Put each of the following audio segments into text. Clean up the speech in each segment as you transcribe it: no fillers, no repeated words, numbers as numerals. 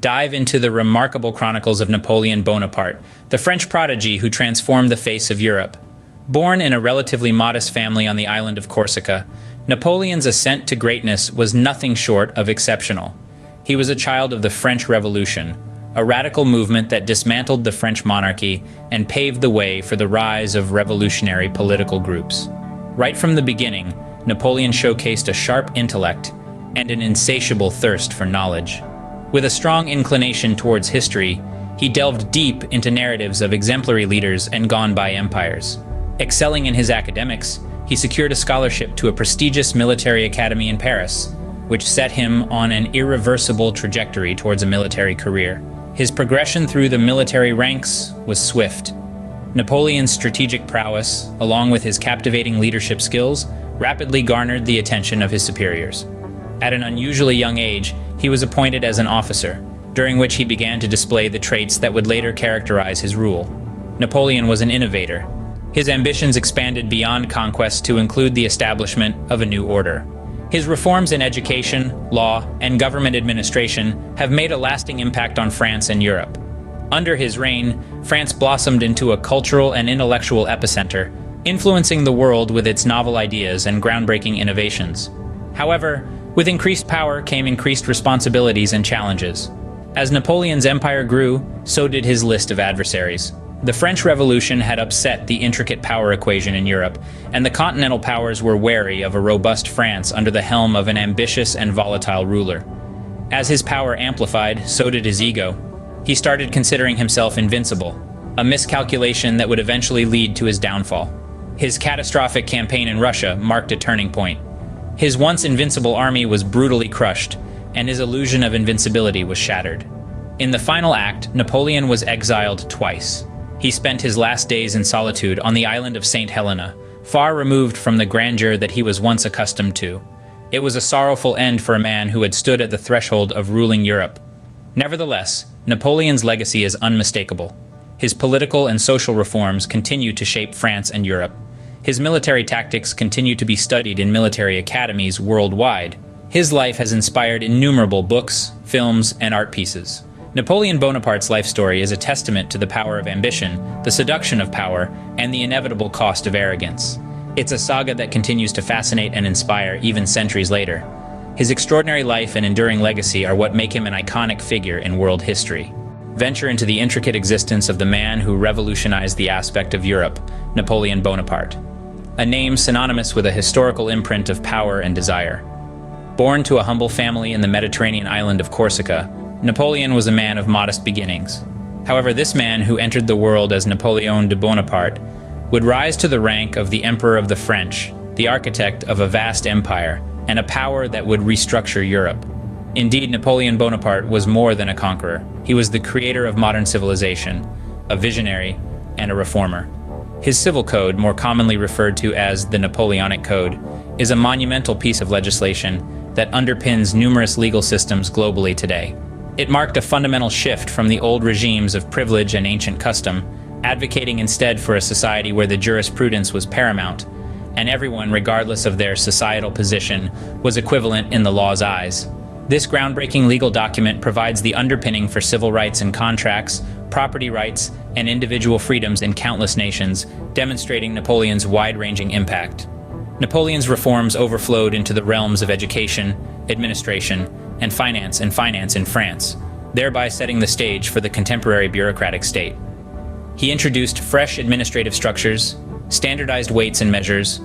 dive into the remarkable chronicles of Napoleon Bonaparte, the French prodigy who transformed the face of Europe. Born in a relatively modest family on the island of Corsica, Napoleon's ascent to greatness was nothing short of exceptional. He was a child of the French Revolution, a radical movement that dismantled the French monarchy and paved the way for the rise of revolutionary political groups. Right from the beginning, Napoleon showcased a sharp intellect and an insatiable thirst for knowledge. With a strong inclination towards history, he delved deep into narratives of exemplary leaders and gone-by empires. Excelling in his academics, he secured a scholarship to a prestigious military academy in Paris, which set him on an irreversible trajectory towards a military career. His progression through the military ranks was swift. Napoleon's strategic prowess, along with his captivating leadership skills, rapidly garnered the attention of his superiors. At an unusually young age, he was appointed as an officer, during which he began to display the traits that would later characterize his rule. Napoleon was an innovator. His ambitions expanded beyond conquest to include the establishment of a new order. His reforms in education, law, and government administration have made a lasting impact on France and Europe. Under his reign, France blossomed into a cultural and intellectual epicenter, influencing the world with its novel ideas and groundbreaking innovations. However, with increased power came increased responsibilities and challenges. As Napoleon's empire grew, so did his list of adversaries. The French Revolution had upset the intricate power equation in Europe, and the continental powers were wary of a robust France under the helm of an ambitious and volatile ruler. As his power amplified, so did his ego. He started considering himself invincible, a miscalculation that would eventually lead to his downfall. His catastrophic campaign in Russia marked a turning point. His once invincible army was brutally crushed, and his illusion of invincibility was shattered. In the final act, Napoleon was exiled twice. He spent his last days in solitude on the island of St. Helena, far removed from the grandeur that he was once accustomed to. It was a sorrowful end for a man who had stood at the threshold of ruling Europe. Nevertheless, Napoleon's legacy is unmistakable. His political and social reforms continue to shape France and Europe. His military tactics continue to be studied in military academies worldwide. His life has inspired innumerable books, films, and art pieces. Napoleon Bonaparte's life story is a testament to the power of ambition, the seduction of power, and the inevitable cost of arrogance. It's a saga that continues to fascinate and inspire even centuries later. His extraordinary life and enduring legacy are what make him an iconic figure in world history. Venture into the intricate existence of the man who revolutionized the aspect of Europe, Napoleon Bonaparte. A name synonymous with a historical imprint of power and desire. Born to a humble family in the Mediterranean island of Corsica, Napoleon was a man of modest beginnings. However, this man, who entered the world as Napoleon de Bonaparte, would rise to the rank of the Emperor of the French, the architect of a vast empire, and a power that would restructure Europe. Indeed, Napoleon Bonaparte was more than a conqueror. He was the creator of modern civilization, a visionary, and a reformer. His civil code, more commonly referred to as the Napoleonic Code, is a monumental piece of legislation that underpins numerous legal systems globally today. It marked a fundamental shift from the old regimes of privilege and ancient custom, advocating instead for a society where the jurisprudence was paramount, and everyone, regardless of their societal position, was equivalent in the law's eyes. This groundbreaking legal document provides the underpinning for civil rights and contracts, property rights, and individual freedoms in countless nations, demonstrating Napoleon's wide-ranging impact. Napoleon's reforms overflowed into the realms of education, administration, and finance in France, thereby setting the stage for the contemporary bureaucratic state. He introduced fresh administrative structures, standardized weights and measures,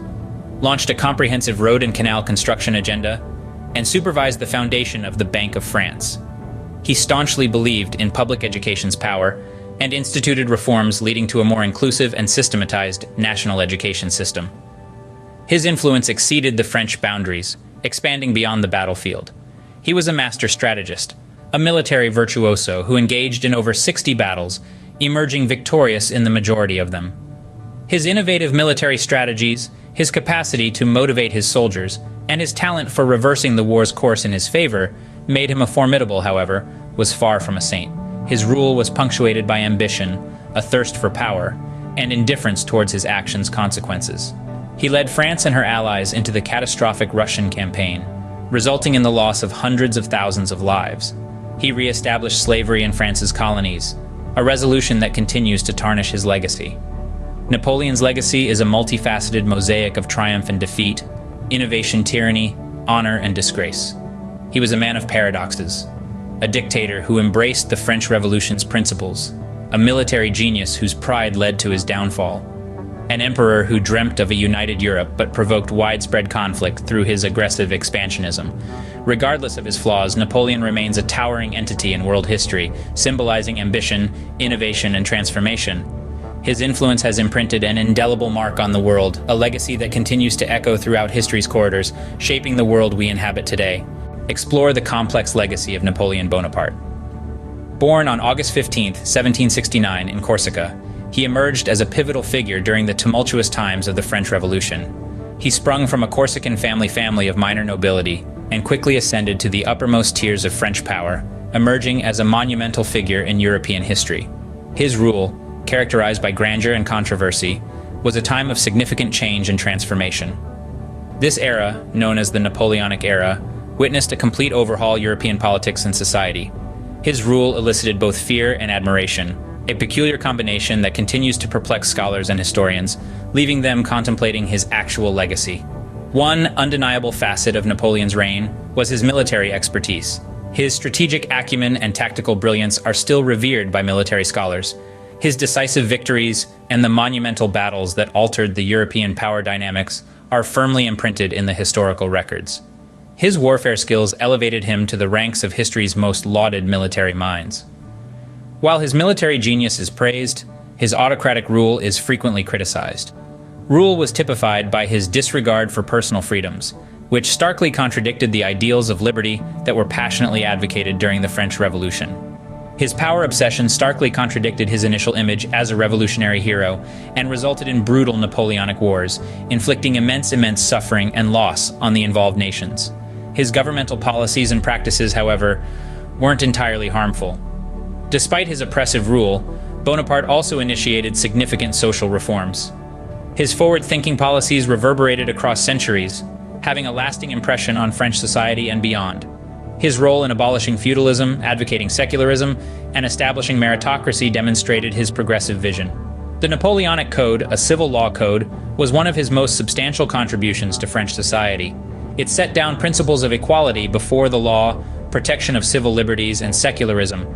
launched a comprehensive road and canal construction agenda, and supervised the foundation of the Bank of France. He staunchly believed in public education's power and instituted reforms leading to a more inclusive and systematized national education system. His influence exceeded the French boundaries, expanding beyond the battlefield. He was a master strategist, a military virtuoso who engaged in over 60 battles, emerging victorious in the majority of them. His innovative military strategies, his capacity to motivate his soldiers, and his talent for reversing the war's course in his favor made him a formidable, however, was far from a saint. His rule was punctuated by ambition, a thirst for power, and indifference towards his actions' consequences. He led France and her allies into the catastrophic Russian campaign, resulting in the loss of hundreds of thousands of lives. He re-established slavery in France's colonies, a resolution that continues to tarnish his legacy. Napoleon's legacy is a multifaceted mosaic of triumph and defeat, innovation, tyranny, honor, and disgrace. He was a man of paradoxes, a dictator who embraced the French Revolution's principles, a military genius whose pride led to his downfall, an emperor who dreamt of a united Europe but provoked widespread conflict through his aggressive expansionism. Regardless of his flaws, Napoleon remains a towering entity in world history, symbolizing ambition, innovation, and transformation. His influence has imprinted an indelible mark on the world, a legacy that continues to echo throughout history's corridors, shaping the world we inhabit today. Explore the complex legacy of Napoleon Bonaparte. Born on August 15, 1769, in Corsica, he emerged as a pivotal figure during the tumultuous times of the French Revolution. He sprung from a Corsican family of minor nobility and quickly ascended to the uppermost tiers of French power, emerging as a monumental figure in European history. His rule, characterized by grandeur and controversy, was a time of significant change and transformation. This era, known as the Napoleonic era, witnessed a complete overhaul of European politics and society. His rule elicited both fear and admiration, a peculiar combination that continues to perplex scholars and historians, leaving them contemplating his actual legacy. One undeniable facet of Napoleon's reign was his military expertise. His strategic acumen and tactical brilliance are still revered by military scholars. His decisive victories and the monumental battles that altered the European power dynamics are firmly imprinted in the historical records. His warfare skills elevated him to the ranks of history's most lauded military minds. While his military genius is praised, his autocratic rule is frequently criticized. Rule was typified by his disregard for personal freedoms, which starkly contradicted the ideals of liberty that were passionately advocated during the French Revolution. His power obsession starkly contradicted his initial image as a revolutionary hero and resulted in brutal Napoleonic wars, inflicting immense suffering and loss on the involved nations. His governmental policies and practices, however, weren't entirely harmful. Despite his oppressive rule, Bonaparte also initiated significant social reforms. His forward-thinking policies reverberated across centuries, having a lasting impression on French society and beyond. His role in abolishing feudalism, advocating secularism, and establishing meritocracy demonstrated his progressive vision. The Napoleonic Code, a civil law code, was one of his most substantial contributions to French society. It set down principles of equality before the law, protection of civil liberties, and secularism,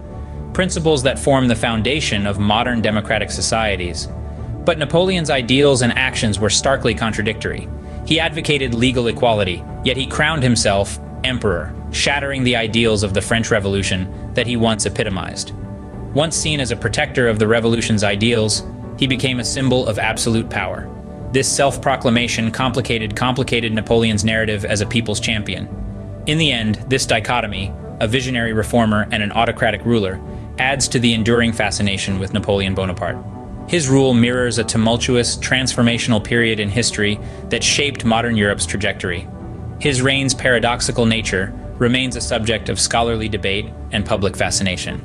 principles that form the foundation of modern democratic societies. But Napoleon's ideals and actions were starkly contradictory. He advocated legal equality, yet he crowned himself emperor, shattering the ideals of the French Revolution that he once epitomized. Once seen as a protector of the revolution's ideals, he became a symbol of absolute power. This self-proclamation complicated Napoleon's narrative as a people's champion. In the end, this dichotomy, a visionary reformer and an autocratic ruler, adds to the enduring fascination with Napoleon Bonaparte. His rule mirrors a tumultuous, transformational period in history that shaped modern Europe's trajectory. His reign's paradoxical nature remains a subject of scholarly debate and public fascination.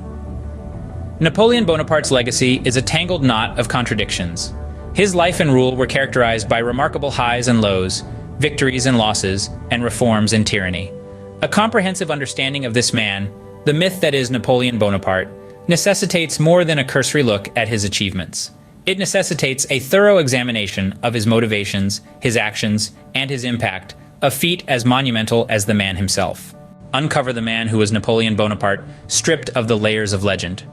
Napoleon Bonaparte's legacy is a tangled knot of contradictions. His life and rule were characterized by remarkable highs and lows, victories and losses, and reforms and tyranny. A comprehensive understanding of this man, the myth that is Napoleon Bonaparte, necessitates more than a cursory look at his achievements. It necessitates a thorough examination of his motivations, his actions, and his impact, a feat as monumental as the man himself. Uncover the man who was Napoleon Bonaparte, stripped of the layers of legend.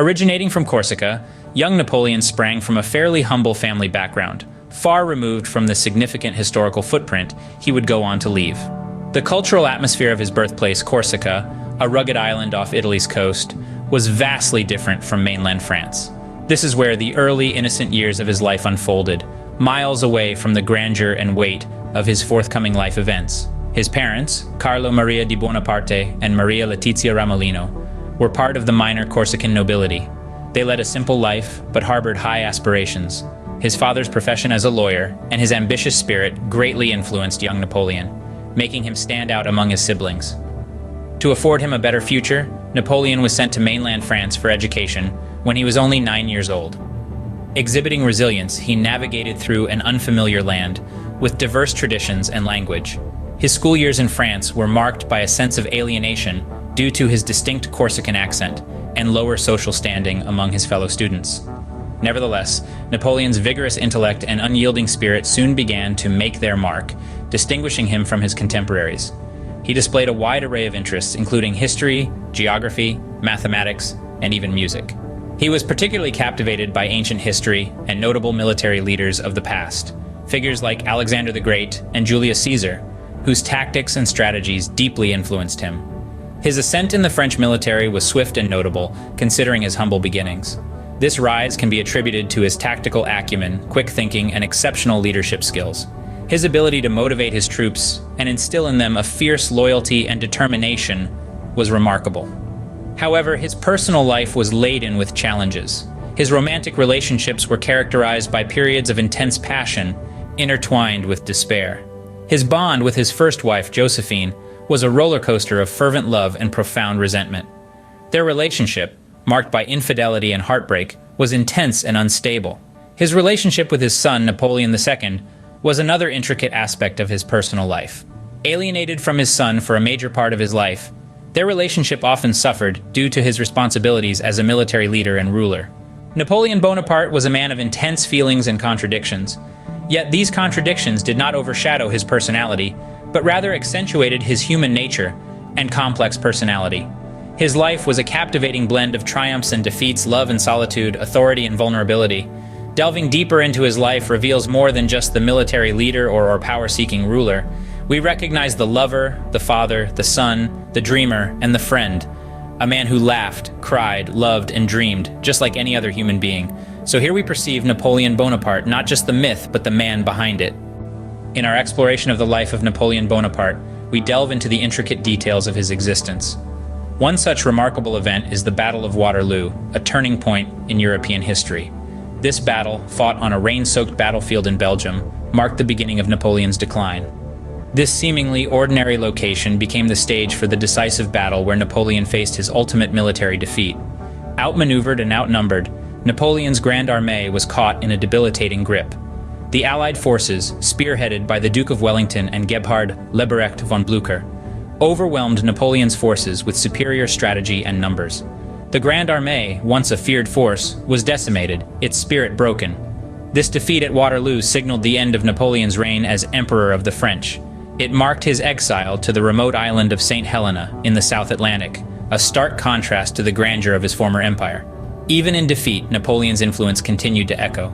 Originating from Corsica, young Napoleon sprang from a fairly humble family background, far removed from the significant historical footprint he would go on to leave. The cultural atmosphere of his birthplace, Corsica, a rugged island off Italy's coast, was vastly different from mainland France. This is where the early, innocent years of his life unfolded, miles away from the grandeur and weight of his forthcoming life events. His parents, Carlo Maria di Buonaparte and Maria Letizia Ramolino, were part of the minor Corsican nobility. They led a simple life, but harbored high aspirations. His father's profession as a lawyer and his ambitious spirit greatly influenced young Napoleon, making him stand out among his siblings. To afford him a better future, Napoleon was sent to mainland France for education when he was only 9 years old. Exhibiting resilience, he navigated through an unfamiliar land with diverse traditions and language. His school years in France were marked by a sense of alienation due to his distinct Corsican accent and lower social standing among his fellow students. Nevertheless, Napoleon's vigorous intellect and unyielding spirit soon began to make their mark, distinguishing him from his contemporaries. He displayed a wide array of interests, including history, geography, mathematics, and even music. He was particularly captivated by ancient history and notable military leaders of the past, figures like Alexander the Great and Julius Caesar, whose tactics and strategies deeply influenced him. His ascent in the French military was swift and notable, considering his humble beginnings. This rise can be attributed to his tactical acumen, quick thinking, and exceptional leadership skills. His ability to motivate his troops and instill in them a fierce loyalty and determination was remarkable. However, his personal life was laden with challenges. His romantic relationships were characterized by periods of intense passion, intertwined with despair. His bond with his first wife, Josephine, was a roller coaster of fervent love and profound resentment. Their relationship, marked by infidelity and heartbreak, was intense and unstable. His relationship with his son, Napoleon II, was another intricate aspect of his personal life. Alienated from his son for a major part of his life, their relationship often suffered due to his responsibilities as a military leader and ruler. Napoleon Bonaparte was a man of intense feelings and contradictions. Yet these contradictions did not overshadow his personality, but rather accentuated his human nature and complex personality. His life was a captivating blend of triumphs and defeats, love and solitude, authority and vulnerability. Delving deeper into his life reveals more than just the military leader or power-seeking ruler. We recognize the lover, the father, the son, the dreamer, and the friend. A man who laughed, cried, loved, and dreamed, just like any other human being. So here we perceive Napoleon Bonaparte, not just the myth, but the man behind it. In our exploration of the life of Napoleon Bonaparte, we delve into the intricate details of his existence. One such remarkable event is the Battle of Waterloo, a turning point in European history. This battle, fought on a rain-soaked battlefield in Belgium, marked the beginning of Napoleon's decline. This seemingly ordinary location became the stage for the decisive battle where Napoleon faced his ultimate military defeat. Outmaneuvered and outnumbered, Napoleon's Grande Armée was caught in a debilitating grip. The Allied forces, spearheaded by the Duke of Wellington and Gebhard Leberecht von Blücher, overwhelmed Napoleon's forces with superior strategy and numbers. The Grande Armée, once a feared force, was decimated, its spirit broken. This defeat at Waterloo signaled the end of Napoleon's reign as Emperor of the French. It marked his exile to the remote island of St. Helena in the South Atlantic, a stark contrast to the grandeur of his former empire. Even in defeat, Napoleon's influence continued to echo.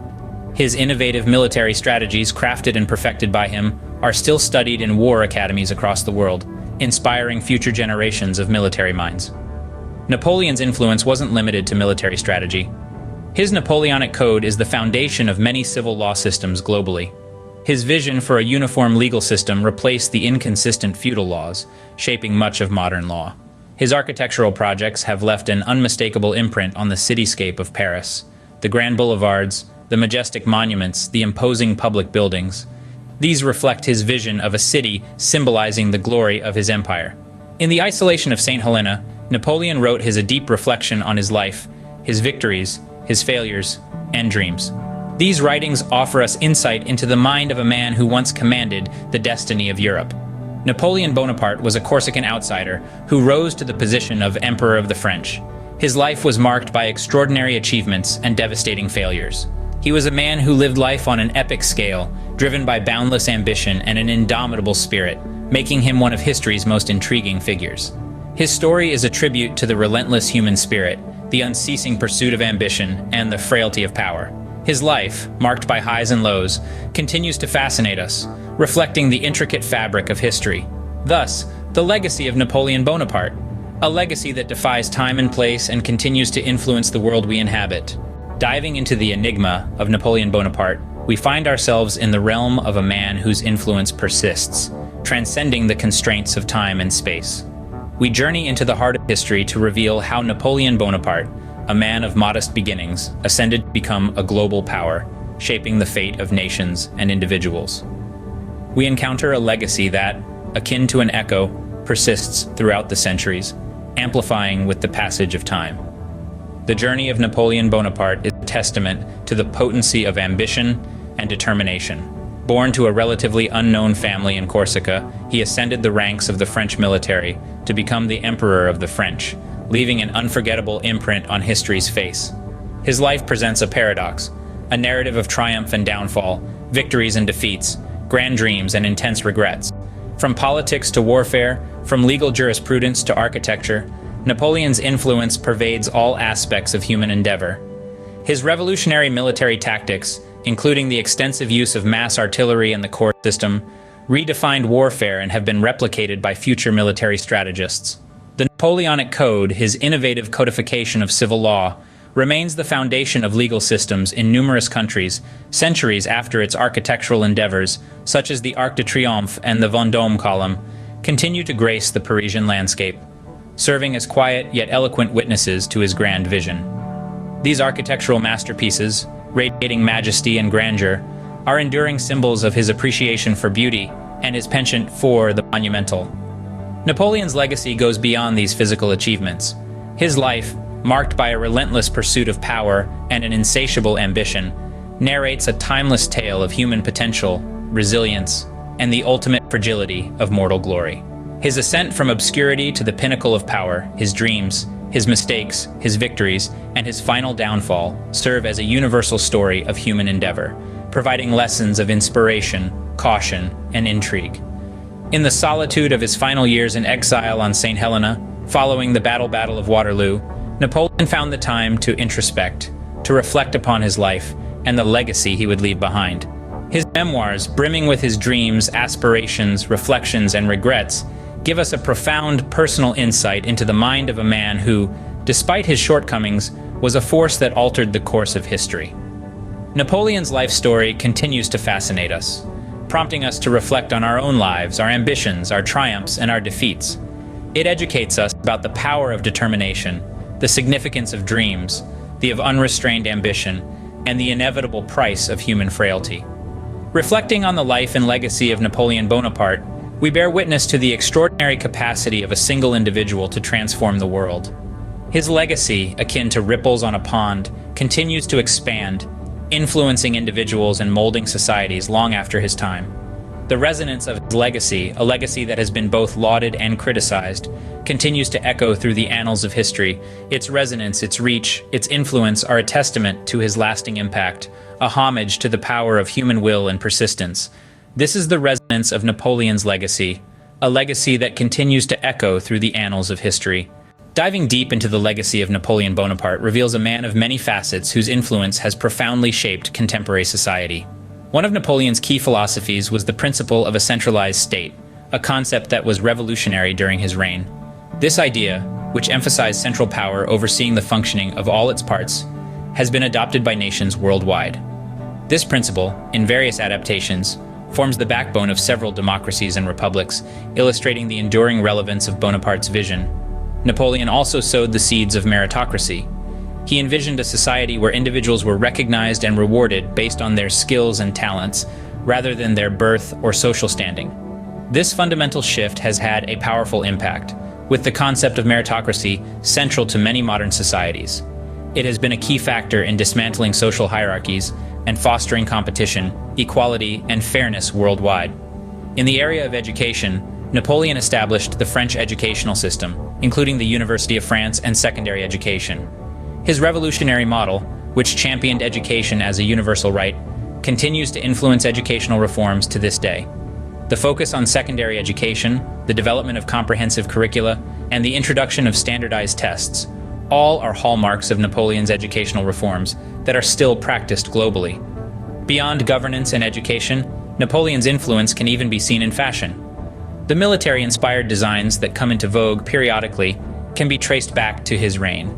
His innovative military strategies, crafted and perfected by him, are still studied in war academies across the world, inspiring future generations of military minds. Napoleon's influence wasn't limited to military strategy. His Napoleonic Code is the foundation of many civil law systems globally. His vision for a uniform legal system replaced the inconsistent feudal laws, shaping much of modern law. His architectural projects have left an unmistakable imprint on the cityscape of Paris. The grand boulevards, the majestic monuments, the imposing public buildings. These reflect his vision of a city symbolizing the glory of his empire. In the isolation of St. Helena, Napoleon wrote a deep reflection on his life, his victories, his failures, and dreams. These writings offer us insight into the mind of a man who once commanded the destiny of Europe. Napoleon Bonaparte was a Corsican outsider who rose to the position of Emperor of the French. His life was marked by extraordinary achievements and devastating failures. He was a man who lived life on an epic scale, driven by boundless ambition and an indomitable spirit, making him one of history's most intriguing figures. His story is a tribute to the relentless human spirit, the unceasing pursuit of ambition, and the frailty of power. His life, marked by highs and lows, continues to fascinate us, reflecting the intricate fabric of history. Thus, the legacy of Napoleon Bonaparte, a legacy that defies time and place and continues to influence the world we inhabit. Diving into the enigma of Napoleon Bonaparte, we find ourselves in the realm of a man whose influence persists, transcending the constraints of time and space. We journey into the heart of history to reveal how Napoleon Bonaparte, a man of modest beginnings, ascended to become a global power, shaping the fate of nations and individuals. We encounter a legacy that, akin to an echo, persists throughout the centuries, amplifying with the passage of time. The journey of Napoleon Bonaparte is a testament to the potency of ambition and determination. Born to a relatively unknown family in Corsica, he ascended the ranks of the French military to become the Emperor of the French, leaving an unforgettable imprint on history's face. His life presents a paradox, a narrative of triumph and downfall, victories and defeats, grand dreams and intense regrets. From politics to warfare, from legal jurisprudence to architecture, Napoleon's influence pervades all aspects of human endeavor. His revolutionary military tactics, including the extensive use of mass artillery and the corps system, redefined warfare and have been replicated by future military strategists. The Napoleonic Code, his innovative codification of civil law, remains the foundation of legal systems in numerous countries, centuries after its architectural endeavors, such as the Arc de Triomphe and the Vendôme column, continue to grace the Parisian landscape, serving as quiet yet eloquent witnesses to his grand vision. These architectural masterpieces, radiating majesty and grandeur, are enduring symbols of his appreciation for beauty and his penchant for the monumental. Napoleon's legacy goes beyond these physical achievements. His life, marked by a relentless pursuit of power and an insatiable ambition, narrates a timeless tale of human potential, resilience, and the ultimate fragility of mortal glory. His ascent from obscurity to the pinnacle of power, his dreams, his mistakes, his victories, and his final downfall serve as a universal story of human endeavor, providing lessons of inspiration, caution, and intrigue. In the solitude of his final years in exile on St. Helena, following the Battle of Waterloo, Napoleon found the time to introspect, to reflect upon his life and the legacy he would leave behind. His memoirs, brimming with his dreams, aspirations, reflections, and regrets, give us a profound personal insight into the mind of a man who, despite his shortcomings, was a force that altered the course of history. Napoleon's life story continues to fascinate us, prompting us to reflect on our own lives, our ambitions, our triumphs, and our defeats. It educates us about the power of determination, the significance of dreams, the of unrestrained ambition, and the inevitable price of human frailty. Reflecting on the life and legacy of Napoleon Bonaparte, we bear witness to the extraordinary capacity of a single individual to transform the world. His legacy, akin to ripples on a pond, continues to expand, influencing individuals and molding societies long after his time. The resonance of his legacy, a legacy that has been both lauded and criticized, continues to echo through the annals of history. Its resonance, its reach, its influence are a testament to his lasting impact, a homage to the power of human will and persistence. This is the resonance of Napoleon's legacy, a legacy that continues to echo through the annals of history. Diving deep into the legacy of Napoleon Bonaparte reveals a man of many facets whose influence has profoundly shaped contemporary society. One of Napoleon's key philosophies was the principle of a centralized state, a concept that was revolutionary during his reign. This idea, which emphasized central power overseeing the functioning of all its parts, has been adopted by nations worldwide. This principle, in various adaptations, forms the backbone of several democracies and republics, illustrating the enduring relevance of Bonaparte's vision. Napoleon also sowed the seeds of meritocracy. He envisioned a society where individuals were recognized and rewarded based on their skills and talents, rather than their birth or social standing. This fundamental shift has had a powerful impact, with the concept of meritocracy central to many modern societies. It has been a key factor in dismantling social hierarchies and fostering competition, equality, and fairness worldwide. In the area of education, Napoleon established the French educational system, including the University of France and secondary education. His revolutionary model, which championed education as a universal right, continues to influence educational reforms to this day. The focus on secondary education, the development of comprehensive curricula, and the introduction of standardized tests, all are hallmarks of Napoleon's educational reforms that are still practiced globally. Beyond governance and education, Napoleon's influence can even be seen in fashion. The military-inspired designs that come into vogue periodically can be traced back to his reign.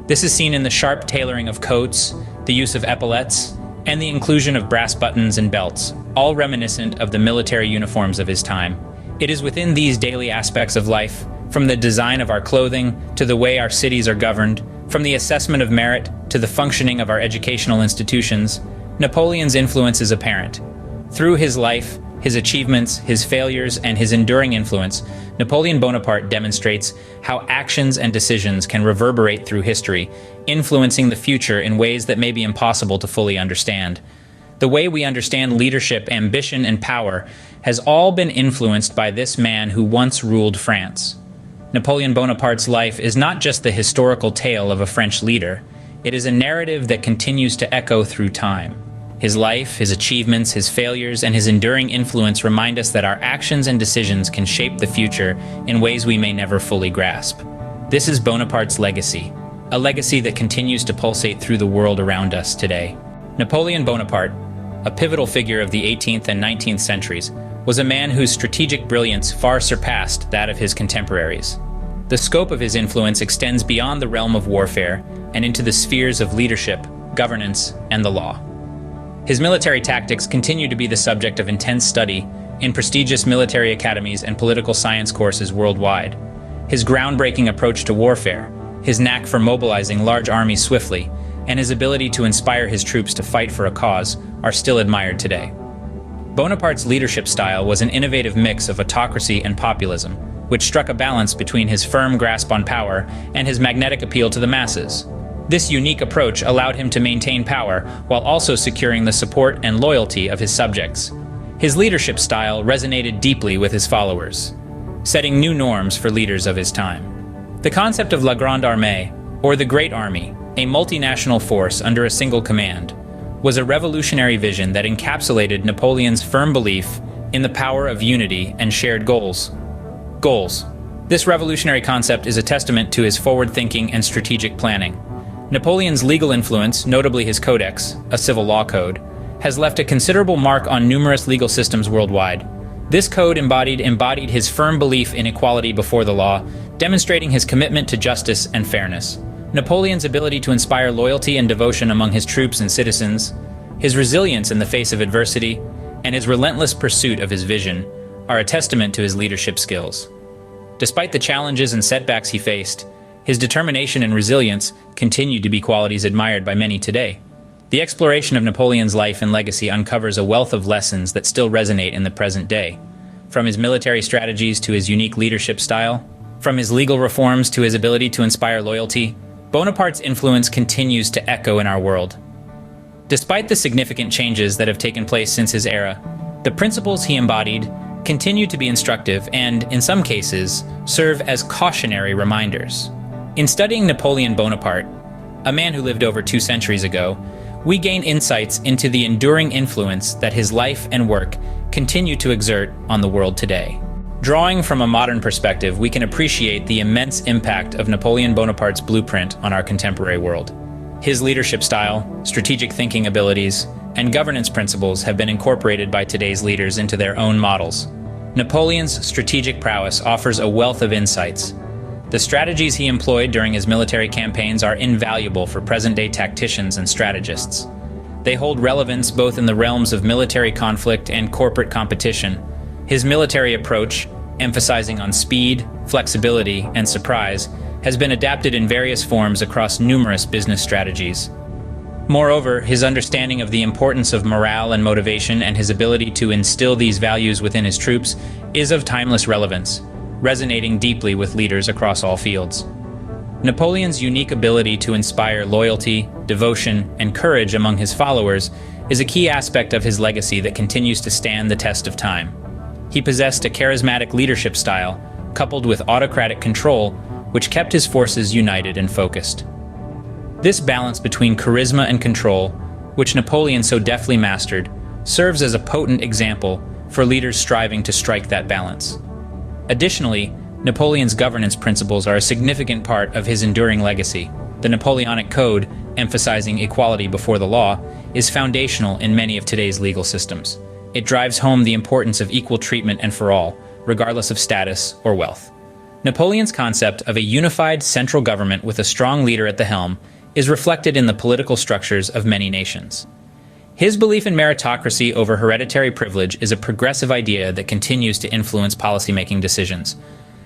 This is seen in the sharp tailoring of coats, the use of epaulettes, and the inclusion of brass buttons and belts, all reminiscent of the military uniforms of his time. It is within these daily aspects of life, from the design of our clothing to the way our cities are governed, from the assessment of merit to the functioning of our educational institutions, Napoleon's influence is apparent. Through his life, his achievements, his failures, and his enduring influence, Napoleon Bonaparte demonstrates how actions and decisions can reverberate through history, influencing the future in ways that may be impossible to fully understand. The way we understand leadership, ambition, and power has all been influenced by this man who once ruled France. Napoleon Bonaparte's life is not just the historical tale of a French leader, it is a narrative that continues to echo through time. His life, his achievements, his failures, and his enduring influence remind us that our actions and decisions can shape the future in ways we may never fully grasp. This is Bonaparte's legacy, a legacy that continues to pulsate through the world around us today. Napoleon Bonaparte, a pivotal figure of the 18th and 19th centuries, was a man whose strategic brilliance far surpassed that of his contemporaries. The scope of his influence extends beyond the realm of warfare and into the spheres of leadership, governance, and the law. His military tactics continue to be the subject of intense study in prestigious military academies and political science courses worldwide. His groundbreaking approach to warfare, his knack for mobilizing large armies swiftly, and his ability to inspire his troops to fight for a cause are still admired today. Bonaparte's leadership style was an innovative mix of autocracy and populism, which struck a balance between his firm grasp on power and his magnetic appeal to the masses. This unique approach allowed him to maintain power while also securing the support and loyalty of his subjects. His leadership style resonated deeply with his followers, setting new norms for leaders of his time. The concept of La Grande Armée, or the Great Army, a multinational force under a single command, was a revolutionary vision that encapsulated Napoleon's firm belief in the power of unity and shared goals. This revolutionary concept is a testament to his forward-thinking and strategic planning. Napoleon's legal influence, notably his codex, a civil law code, has left a considerable mark on numerous legal systems worldwide. This code embodied his firm belief in equality before the law, demonstrating his commitment to justice and fairness. Napoleon's ability to inspire loyalty and devotion among his troops and citizens, his resilience in the face of adversity, and his relentless pursuit of his vision are a testament to his leadership skills. Despite the challenges and setbacks he faced, his determination and resilience continued to be qualities admired by many today. The exploration of Napoleon's life and legacy uncovers a wealth of lessons that still resonate in the present day. From his military strategies to his unique leadership style, from his legal reforms to his ability to inspire loyalty, Bonaparte's influence continues to echo in our world. Despite the significant changes that have taken place since his era, the principles he embodied continue to be instructive and, in some cases, serve as cautionary reminders. In studying Napoleon Bonaparte, a man who lived over 2 centuries ago, we gain insights into the enduring influence that his life and work continue to exert on the world today. Drawing from a modern perspective, we can appreciate the immense impact of Napoleon Bonaparte's blueprint on our contemporary world. His leadership style, strategic thinking abilities, and governance principles have been incorporated by today's leaders into their own models. Napoleon's strategic prowess offers a wealth of insights. The strategies he employed during his military campaigns are invaluable for present-day tacticians and strategists. They hold relevance both in the realms of military conflict and corporate competition. His military approach, emphasizing on speed, flexibility, and surprise, has been adapted in various forms across numerous business strategies. Moreover, his understanding of the importance of morale and motivation and his ability to instill these values within his troops is of timeless relevance, resonating deeply with leaders across all fields. Napoleon's unique ability to inspire loyalty, devotion, and courage among his followers is a key aspect of his legacy that continues to stand the test of time. He possessed a charismatic leadership style, coupled with autocratic control, which kept his forces united and focused. This balance between charisma and control, which Napoleon so deftly mastered, serves as a potent example for leaders striving to strike that balance. Additionally, Napoleon's governance principles are a significant part of his enduring legacy. The Napoleonic Code, emphasizing equality before the law, is foundational in many of today's legal systems. It drives home the importance of equal treatment and for all, regardless of status or wealth. Napoleon's concept of a unified central government with a strong leader at the helm is reflected in the political structures of many nations. His belief in meritocracy over hereditary privilege is a progressive idea that continues to influence policymaking decisions.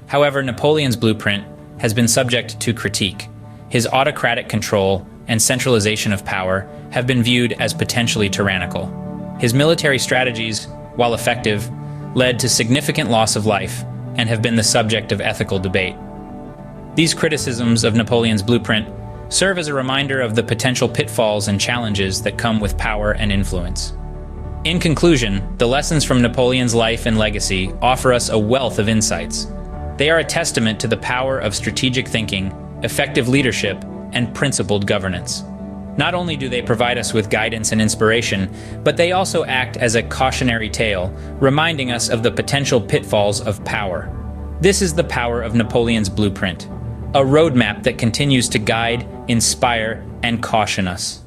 However, Napoleon's blueprint has been subject to critique. His autocratic control and centralization of power have been viewed as potentially tyrannical. His military strategies, while effective, led to significant loss of life and have been the subject of ethical debate. These criticisms of Napoleon's blueprint serve as a reminder of the potential pitfalls and challenges that come with power and influence. In conclusion, the lessons from Napoleon's life and legacy offer us a wealth of insights. They are a testament to the power of strategic thinking, effective leadership, and principled governance. Not only do they provide us with guidance and inspiration, but they also act as a cautionary tale, reminding us of the potential pitfalls of power. This is the power of Napoleon's blueprint, a roadmap that continues to guide, inspire, and caution us.